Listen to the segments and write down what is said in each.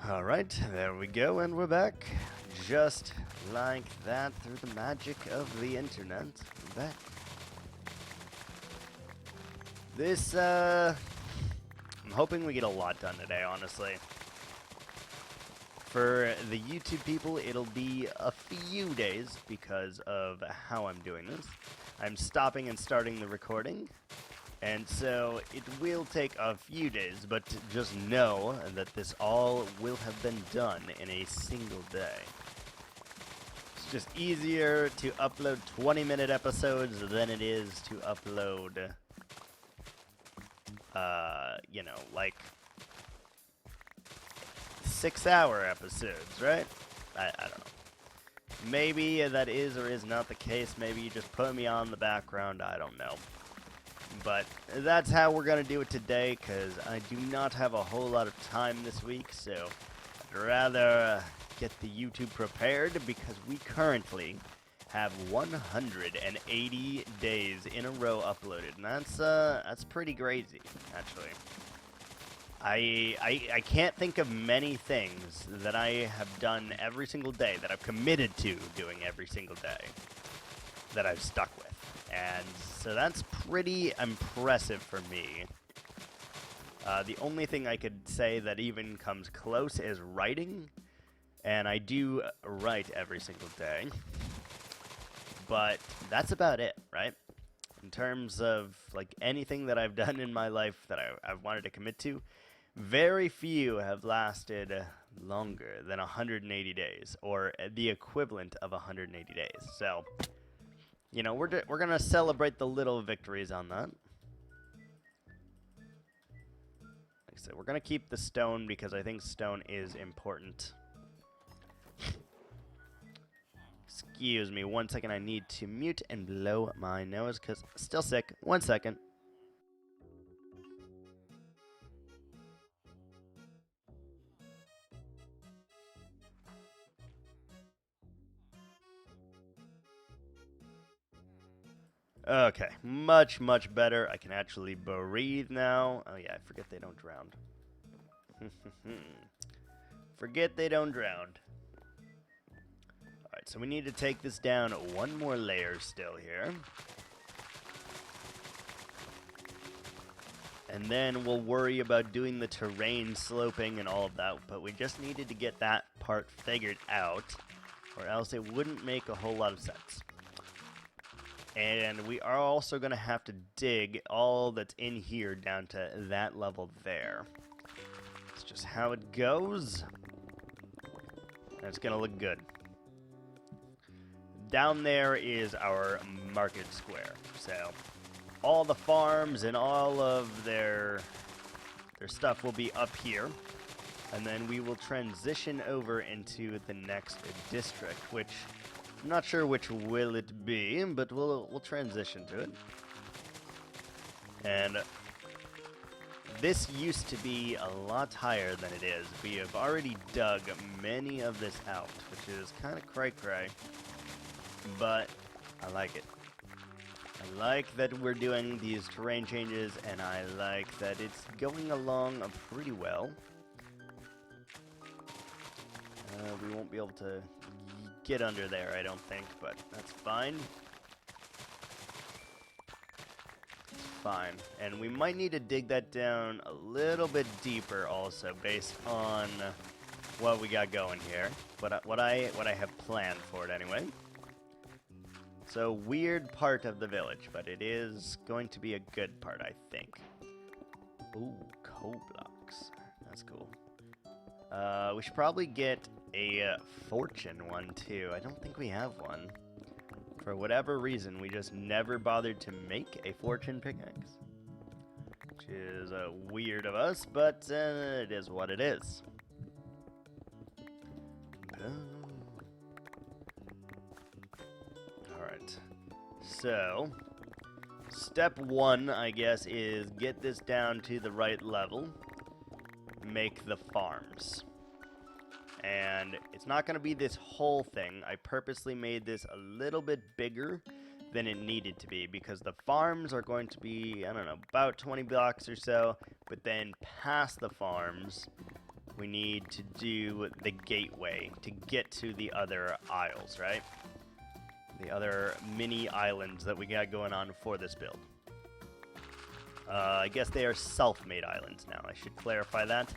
Alright, there we go, and we're back. Just like that, through the magic of the internet, we're back. This, I'm hoping we get a lot done today, honestly. For the YouTube people, it'll be a few days because of how I'm doing this. I'm stopping and starting the recording, and so it will take a few days, but just know that this all will have been done in a single day. It's just easier to upload 20-minute episodes than it is to upload, you know, like 6-hour episodes, right? I don't know. Maybe that is or is not the case. Maybe you just put me on the background. I don't know. But that's how we're going to do it today, because I do not have a whole lot of time this week, so I'd rather get the YouTube prepared, because we currently have 180 days in a row uploaded, and that's pretty crazy, actually. I can't think of many things that I have done every single day, that I've committed to doing every single day, that I've stuck with. And so that's pretty impressive for me. The only thing I could say that even comes close is writing. And I do write every single day. But that's about it, right? In terms of like anything that I've done in my life that I've wanted to commit to, very few have lasted longer than 180 days, or the equivalent of 180 days. So, you know, we're going to celebrate the little victories on that. Like I said, we're going to keep the stone because I think stone is important. Excuse me, 1 second. I need to mute and blow my nose because I'm still sick. 1 second. Okay, much better. I can actually breathe now. Oh yeah, I forget they don't drown. Forget they don't drown. Alright, so we need to take this down one more layer still here. And then we'll worry about doing the terrain sloping and all of that, but we just needed to get that part figured out, or else it wouldn't make a whole lot of sense. And we are also going to have to dig all that's in here down to that level there. It's just how it goes. And it's going to look good. Down there is our market square. So all the farms and all of their stuff will be up here. And then we will transition over into the next district, which I'm not sure which will it be, but we'll transition to it. And this used to be a lot higher than it is. We have already dug many of this out, which is kind of cray-cray, but I like it. I like that we're doing these terrain changes, and I like that it's going along pretty well. We won't be able to get under there, I don't think, but that's fine. It's fine. And we might need to dig that down a little bit deeper also, based on what we got going here. What I have planned for it anyway. So, weird part of the village, but it is going to be a good part, I think. Ooh, coal blocks. That's cool. We should probably get a fortune one too. I don't think we have one. For whatever reason, we just never bothered to make a fortune pickaxe. Which is weird of us, but it is what it is. Alright. So, step one, I guess, is get this down to the right level. Make the farms. And it's not going to be this whole thing. I purposely made this a little bit bigger than it needed to be, because the farms are going to be, I don't know, about 20 blocks or so, but then past the farms, we need to do the gateway to get to the other isles, right? The other mini islands that we got going on for this build. I guess they are self-made islands now. I should clarify that,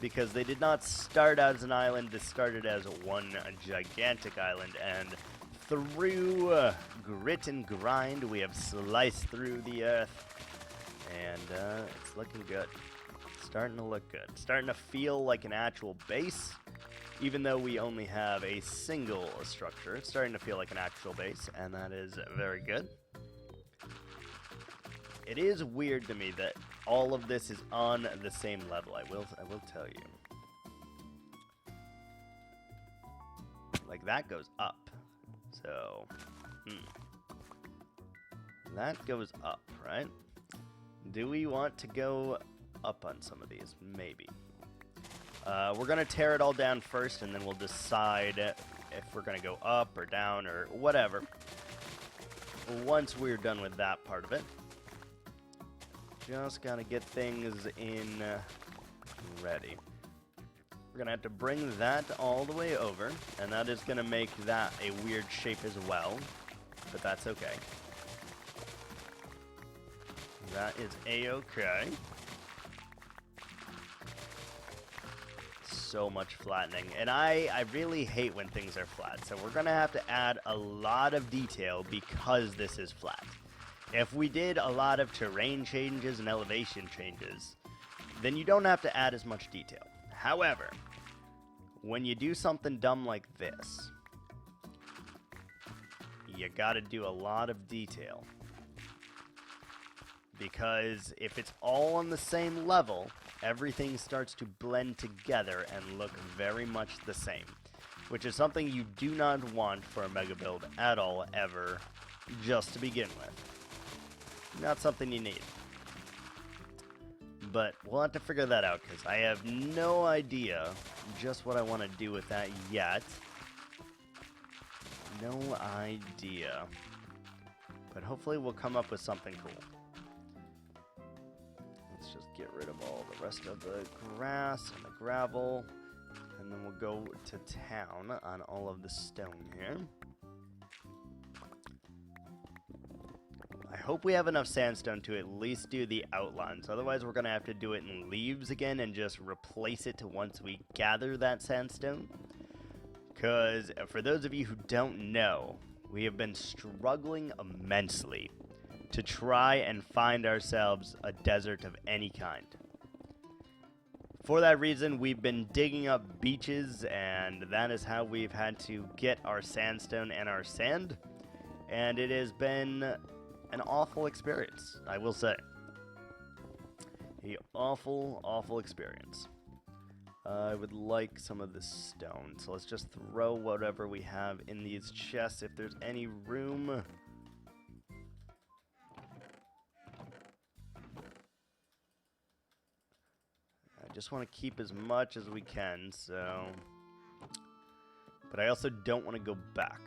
because they did not start out as an island. This started as one gigantic island, and through grit and grind, we have sliced through the earth, and it's looking good. It's starting to look good. It's starting to feel like an actual base, even though we only have a single structure. It's starting to feel like an actual base, and that is very good. It is weird to me that all of this is on the same level. I will tell you. Like, that goes up. So, that goes up, right? Do we want to go up on some of these? Maybe. We're going to tear it all down first, and then we'll decide if we're going to go up or down or whatever once we're done with that part of it. Just gotta get things in ready. We're gonna have to bring that all the way over, and that is gonna make that a weird shape as well, but that's okay. That is a-okay. So much flattening, and I really hate when things are flat, so we're gonna have to add a lot of detail because this is flat. If we did a lot of terrain changes and elevation changes, then you don't have to add as much detail. However, when you do something dumb like this, you gotta do a lot of detail. Because if it's all on the same level, everything starts to blend together and look very much the same, which is something you do not want for a mega build at all, ever, just to begin with. Not something you need. But we'll have to figure that out, because I have no idea just what I want to do with that yet. No idea. But hopefully we'll come up with something cool. Let's just get rid of all the rest of the grass and the gravel, and then we'll go to town on all of the stone here. I hope we have enough sandstone to at least do the outlines. Otherwise, we're going to have to do it in leaves again and just replace it to once we gather that sandstone. Because for those of you who don't know, we have been struggling immensely to try and find ourselves a desert of any kind. For that reason, we've been digging up beaches, and that is how we've had to get our sandstone and our sand. And it has been an awful experience, I will say. An awful, awful experience. I would like some of this stone, so let's just throw whatever we have in these chests if there's any room. I just want to keep as much as we can, so... But I also don't want to go back.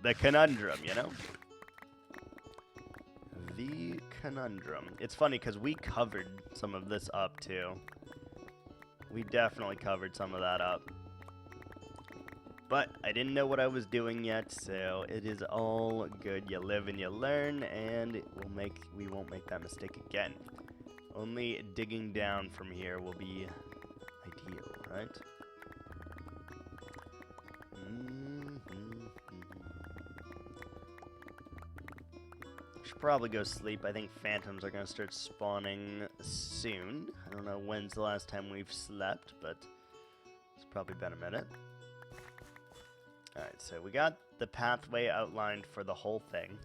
The conundrum, you know? The conundrum. It's funny because we covered some of this up too. We definitely covered some of that up. But I didn't know what I was doing yet, so it is all good. You live and you learn, and we won't make that mistake again. Only digging down from here will be ideal, right? Should probably go sleep. I think phantoms are going to start spawning soon. I don't know when's the last time we've slept, but it's probably been a minute. Alright, so we got the pathway outlined for the whole thing.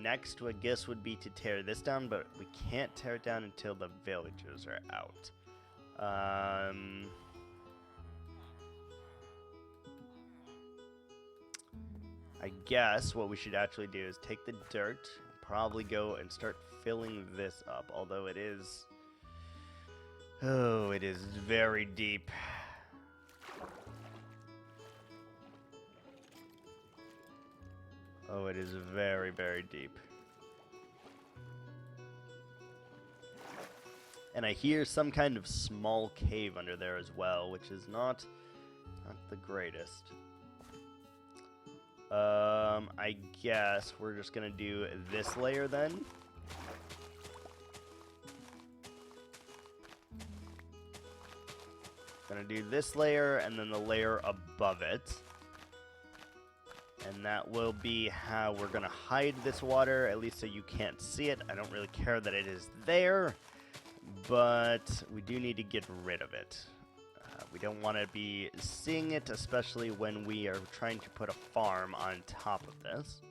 Next, I guess, would be to tear this down, but we can't tear it down until the villagers are out. I guess what we should actually do is take the dirt, probably go and start filling this up, although it is... Oh, it is very deep. Oh, it is very, very deep. And I hear some kind of small cave under there as well, which is not the greatest. I guess we're just gonna do this layer then. Gonna do this layer and then the layer above it. And that will be how we're gonna hide this water, at least so you can't see it. I don't really care that it is there, but we do need to get rid of it. We don't want to be seeing it, especially when we are trying to put a farm on top of this.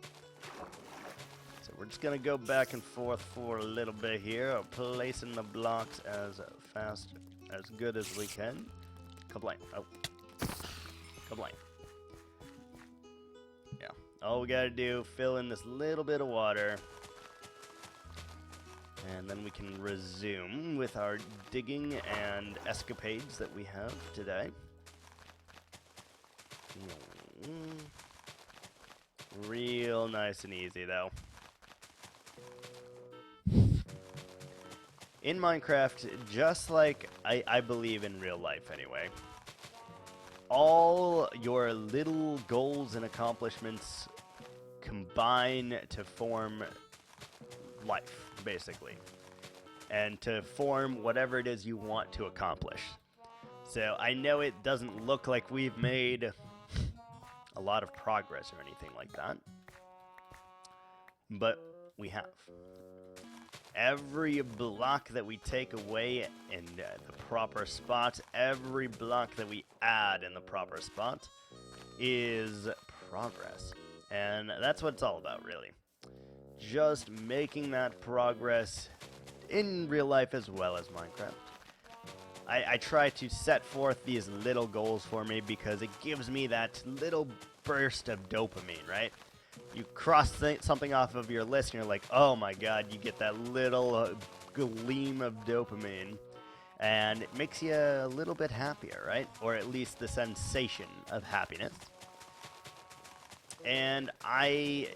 So we're just going to go back and forth for a little bit here, placing the blocks as fast, as good as we can. Kablang. Oh. Kablang. Yeah. All we got to do, fill in this little bit of water. And then we can resume with our digging and escapades that we have today. Real nice and easy, though. In Minecraft, just like I believe in real life anyway, all your little goals and accomplishments combine to form life, basically, and to form whatever it is you want to accomplish. So I know it doesn't look like we've made a lot of progress or anything like that, but we have. Every block that we take away in the proper spot, every block that we add in the proper spot is progress. And that's what it's all about, really. Just making that progress in real life as well as Minecraft. I try to set forth these little goals for me because it gives me that little burst of dopamine, right? You cross something off of your list and you're like, oh my god, you get that little gleam of dopamine. And it makes you a little bit happier, right? Or at least the sensation of happiness. And I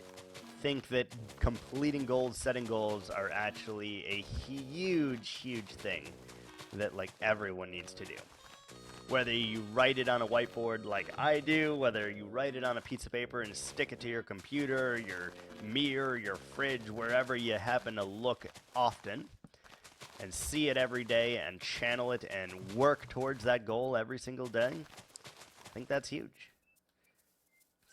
think that completing goals, setting goals are actually a huge thing that like everyone needs to do. Whether you write it on a whiteboard like I do, whether you write it on a piece of paper and stick it to your computer, your mirror, your fridge, wherever you happen to look often, and see it every day and channel it and work towards that goal every single day, I think that's huge.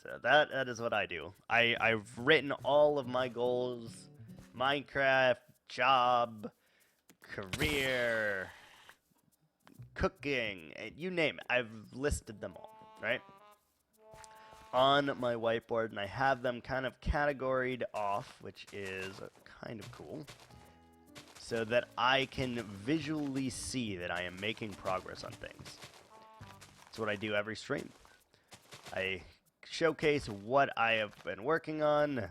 So that is what I do. I've written all of my goals, Minecraft, job, career, cooking, you name it. I've listed them all, right? On my whiteboard, and I have them kind of categoried off, which is kind of cool, so that I can visually see that I am making progress on things. That's what I do every stream. I showcase what I have been working on,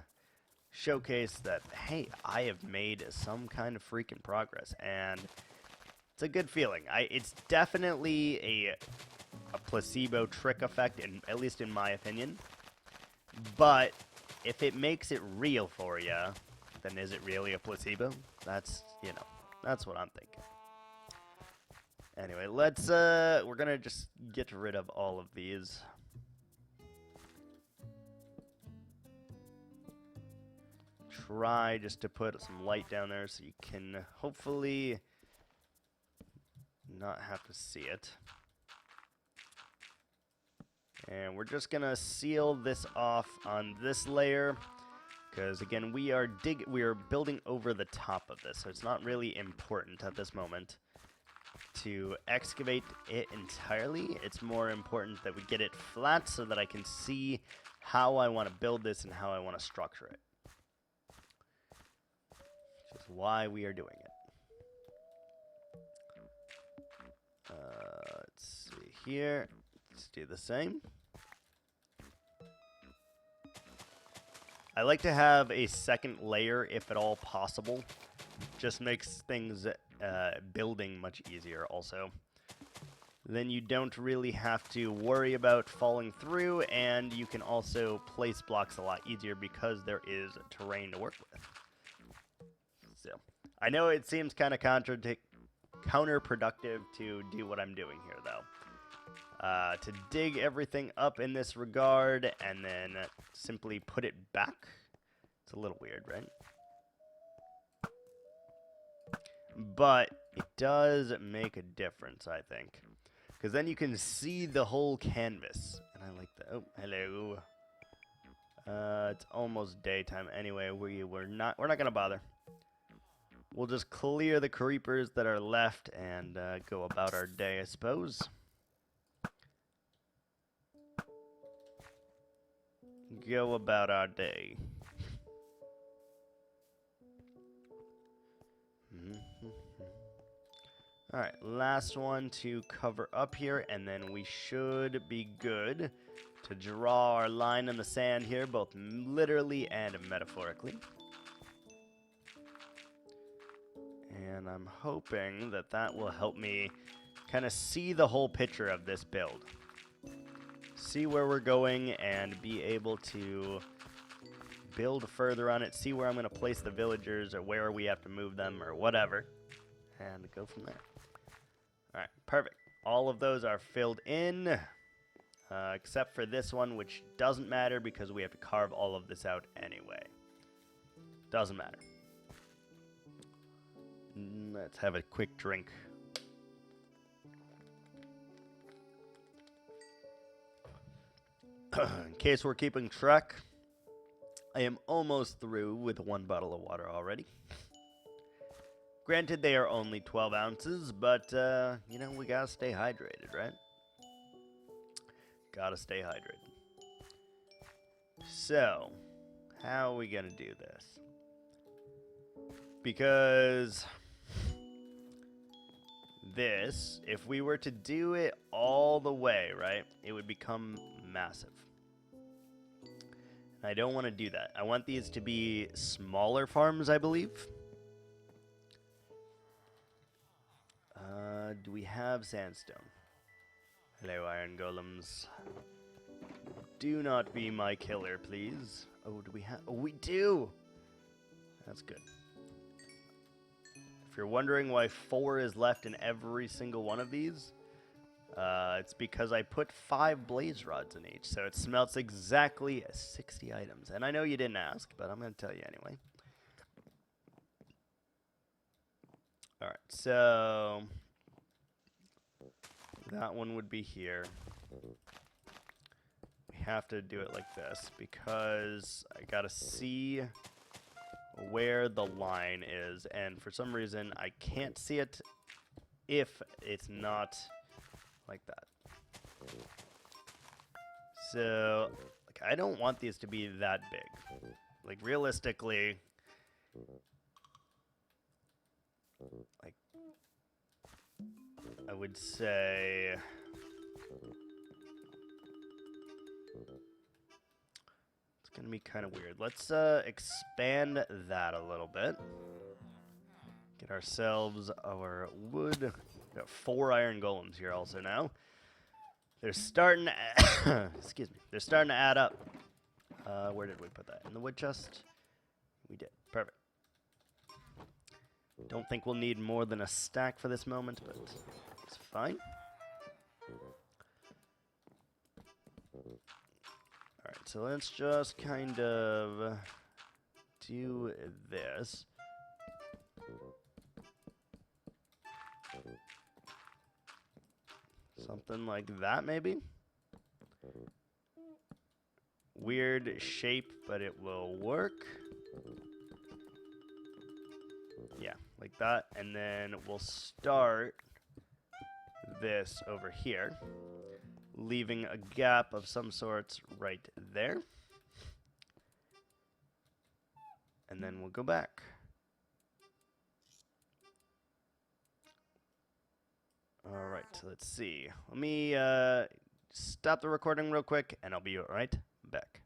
showcase that, hey, I have made some kind of freaking progress, and it's a good feeling. It's definitely a placebo trick effect, at least in my opinion. But if it makes it real for you, then is it really a placebo? That's what I'm thinking. Anyway, we're gonna just get rid of all of these. Try just to put some light down there so you can hopefully not have to see it. And we're just gonna seal this off on this layer because again we are building over the top of this, so it's not really important at this moment to excavate it entirely. It's more important that we get it flat so that I can see how I want to build this and how I want to structure it. Which is why we are doing it. Let's see here. Let's do the same. I like to have a second layer if at all possible. Just makes things building much easier also. Then you don't really have to worry about falling through, and you can also place blocks a lot easier because there is terrain to work with. So, I know it seems kind of counterproductive to do what I'm doing here, though. To dig everything up in this regard and then simply put it back. It's a little weird, right? But it does make a difference, I think. Because then you can see the whole canvas. And I like that. Oh, hello. It's almost daytime anyway. We're not gonna bother. We'll just clear the creepers that are left and go about our day, I suppose. Go about our day. Alright, last one to cover up here, and then we should be good to draw our line in the sand here, both literally and metaphorically. And I'm hoping that that will help me kind of see the whole picture of this build. See where we're going and be able to build further on it, see where I'm going to place the villagers or where we have to move them or whatever, and go from there. Alright, perfect. All of those are filled in, except for this one, which doesn't matter because we have to carve all of this out anyway. Doesn't matter. Let's have a quick drink. In case we're keeping track, I am almost through with one bottle of water already. Granted, they are only 12 ounces, but, you know, we gotta stay hydrated, right? Gotta stay hydrated. So, how are we gonna do this? Because this, if we were to do it all the way, right, it would become massive. And I don't want to do that. I want these to be smaller farms, I believe. Do we have sandstone? Hello, iron golems. Do not be my killer, please. Oh, do we have... Oh, we do! That's good. If you're wondering why 4 is left in every single one of these, it's because I put 5 blaze rods in each, so it smelts exactly 60 items. And I know you didn't ask, but I'm going to tell you anyway. Alright, so... that one would be here. We have to do it like this because I gotta see where the line is, and for some reason I can't see it if it's not like that. So, like, I don't want these to be that big. Like, realistically, like, I would say it's gonna be kind of weird. Let's expand that a little bit. Get ourselves our wood. We got 4 iron golems here also now. They're starting to excuse me. They're starting to add up. Where did we put that? In the wood chest? We did. Perfect. Don't think we'll need more than a stack for this moment, but it's fine. Alright, so let's just kind of do this. Something like that, maybe? Weird shape, but it will work. Yeah, like that. And then we'll start this over here, leaving a gap of some sorts right there. And then we'll go back. All right, so let's see. Let me stop the recording real quick, and I'll be right back.